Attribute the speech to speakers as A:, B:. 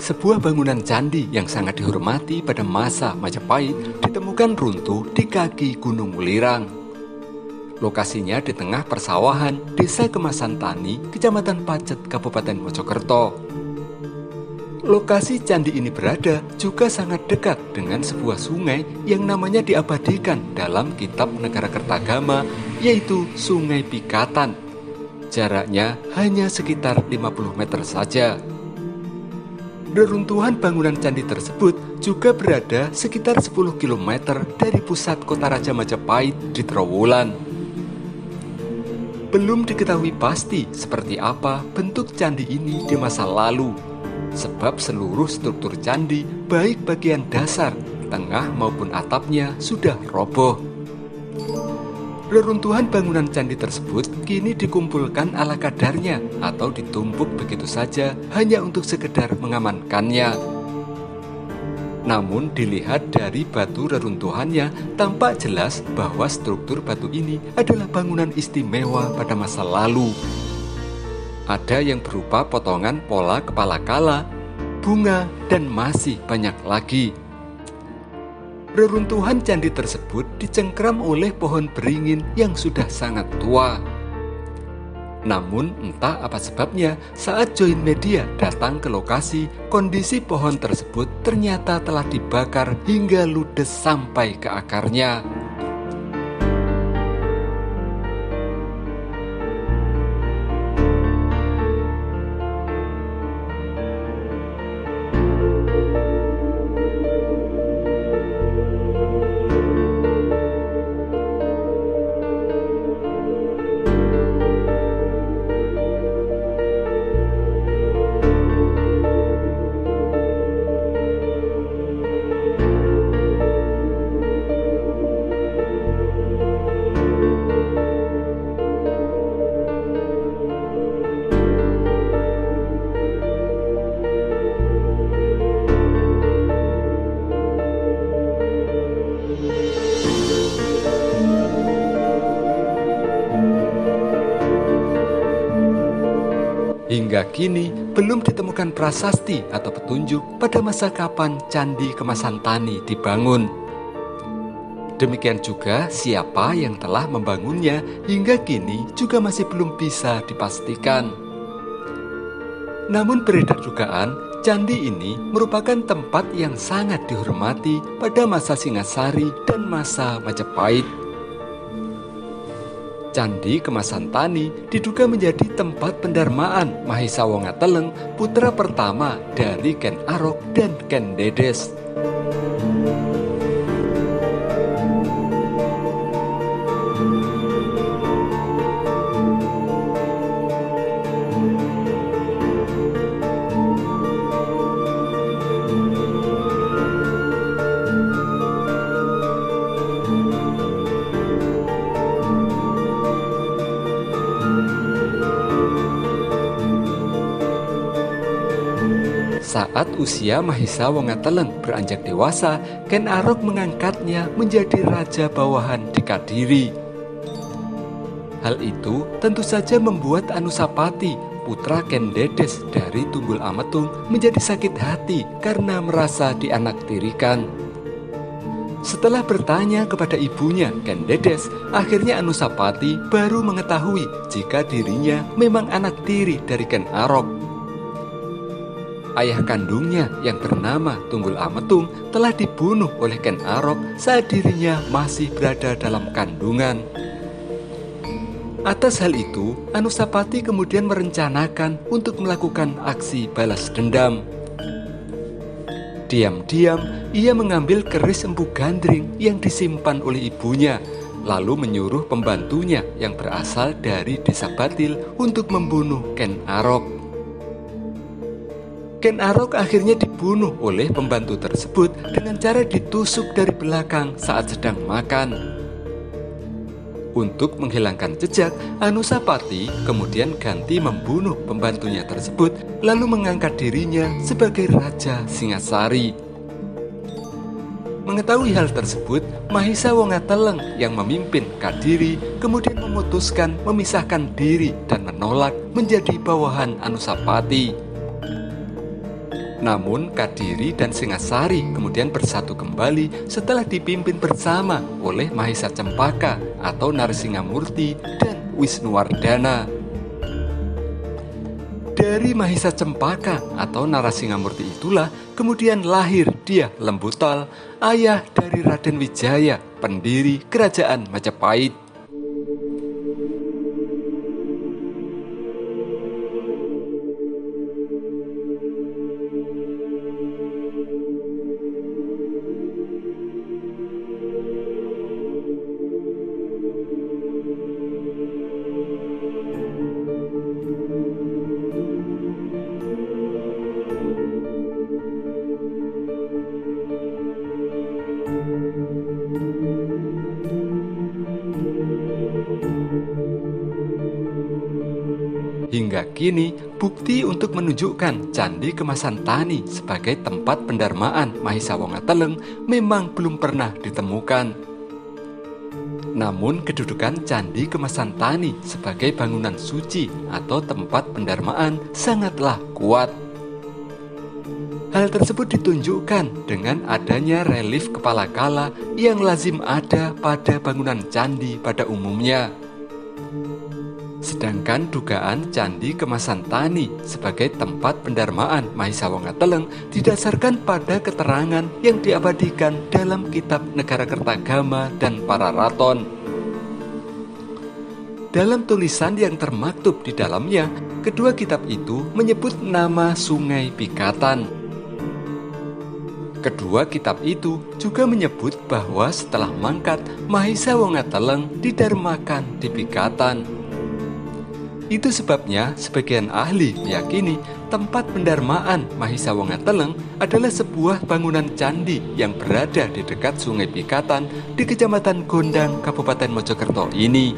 A: Sebuah bangunan candi yang sangat dihormati pada masa Majapahit ditemukan runtuh di kaki Gunung Welirang. Lokasinya di tengah persawahan Desa Kemasantani, Kecamatan Pacet, Kabupaten Mojokerto. Lokasi candi ini berada juga sangat dekat dengan sebuah sungai yang namanya diabadikan dalam kitab Negara Kertagama, yaitu Sungai Pikatan. Jaraknya hanya sekitar 50 meter saja. Reruntuhan bangunan candi tersebut juga berada sekitar 10 km dari pusat kota Raja Majapahit di Trowulan. Belum diketahui pasti seperti apa bentuk candi ini di masa lalu, sebab seluruh struktur candi, baik bagian dasar, tengah maupun atapnya sudah roboh. Reruntuhan bangunan candi tersebut kini dikumpulkan ala kadarnya atau ditumpuk begitu saja hanya untuk sekedar mengamankannya. Namun dilihat dari batu reruntuhannya, tampak jelas bahwa struktur batu ini adalah bangunan istimewa pada masa lalu. Ada yang berupa potongan pola kepala kala, bunga, dan masih banyak lagi. Reruntuhan candi tersebut dicengkram oleh pohon beringin yang sudah sangat tua. Namun entah apa sebabnya, saat Join Media datang ke lokasi, kondisi pohon tersebut ternyata telah dibakar hingga ludes sampai ke akarnya. Hingga kini belum ditemukan prasasti atau petunjuk pada masa kapan Candi Kemasantani dibangun. Demikian juga siapa yang telah membangunnya hingga kini juga masih belum bisa dipastikan. Namun beredar dugaan candi ini merupakan tempat yang sangat dihormati pada masa Singasari dan masa Majapahit. Candi Kemasantani diduga menjadi tempat pendarmaan Mahesa Wongateleng, putra pertama dari Ken Arok dan Ken Dedes. Saat usia Mahesa Wongateleng beranjak dewasa, Ken Arok mengangkatnya menjadi raja bawahan di Kadiri. Hal itu tentu saja membuat Anusapati, putra Ken Dedes dari Tunggul Ametung, menjadi sakit hati karena merasa dianaktirikan. Setelah bertanya kepada ibunya, Ken Dedes, akhirnya Anusapati baru mengetahui jika dirinya memang anak tiri dari Ken Arok. Ayah kandungnya yang bernama Tunggul Ametung telah dibunuh oleh Ken Arok saat dirinya masih berada dalam kandungan. Atas hal itu, Anusapati kemudian merencanakan untuk melakukan aksi balas dendam. Diam-diam, ia mengambil keris Empu Gandring yang disimpan oleh ibunya, lalu menyuruh pembantunya yang berasal dari Desa Batil untuk membunuh Ken Arok. Ken Arok akhirnya dibunuh oleh pembantu tersebut dengan cara ditusuk dari belakang saat sedang makan. Untuk menghilangkan jejak, Anusapati kemudian ganti membunuh pembantunya tersebut, lalu mengangkat dirinya sebagai Raja Singasari. Mengetahui hal tersebut, Mahisa Wongateleng yang memimpin Kadiri kemudian memutuskan memisahkan diri dan menolak menjadi bawahan Anusapati. Namun Kadiri dan Singasari kemudian bersatu kembali setelah dipimpin bersama oleh Mahisa Cempaka atau Narasingamurti dan Wisnuwardana. Dari Mahisa Cempaka atau Narasingamurti itulah kemudian lahir Dyah Lembutal, ayah dari Raden Wijaya, pendiri Kerajaan Majapahit. Hingga kini, bukti untuk menunjukkan Candi Kemasan Tani sebagai tempat pendarmaan Mahisa Wongateleng memang belum pernah ditemukan. Namun kedudukan Candi Kemasan Tani sebagai bangunan suci atau tempat pendarmaan sangatlah kuat. Hal tersebut ditunjukkan dengan adanya relief kepala kala yang lazim ada pada bangunan candi pada umumnya. Sedangkan dugaan Candi Kemasan Tani sebagai tempat pendarmaan Mahisa Wongateleng didasarkan pada keterangan yang diabadikan dalam kitab Negarakertagama dan Pararaton. Dalam tulisan yang termaktub di dalamnya, kedua kitab itu menyebut nama Sungai Pikatan. Kedua kitab itu juga menyebut bahwa setelah mangkat, Mahisa Wongateleng didarmakan di Pikatan. Itu sebabnya sebagian ahli meyakini tempat pendarmaan Mahisa Wongateleng adalah sebuah bangunan candi yang berada di dekat Sungai Pikatan di Kecamatan Gondang, Kabupaten Mojokerto ini.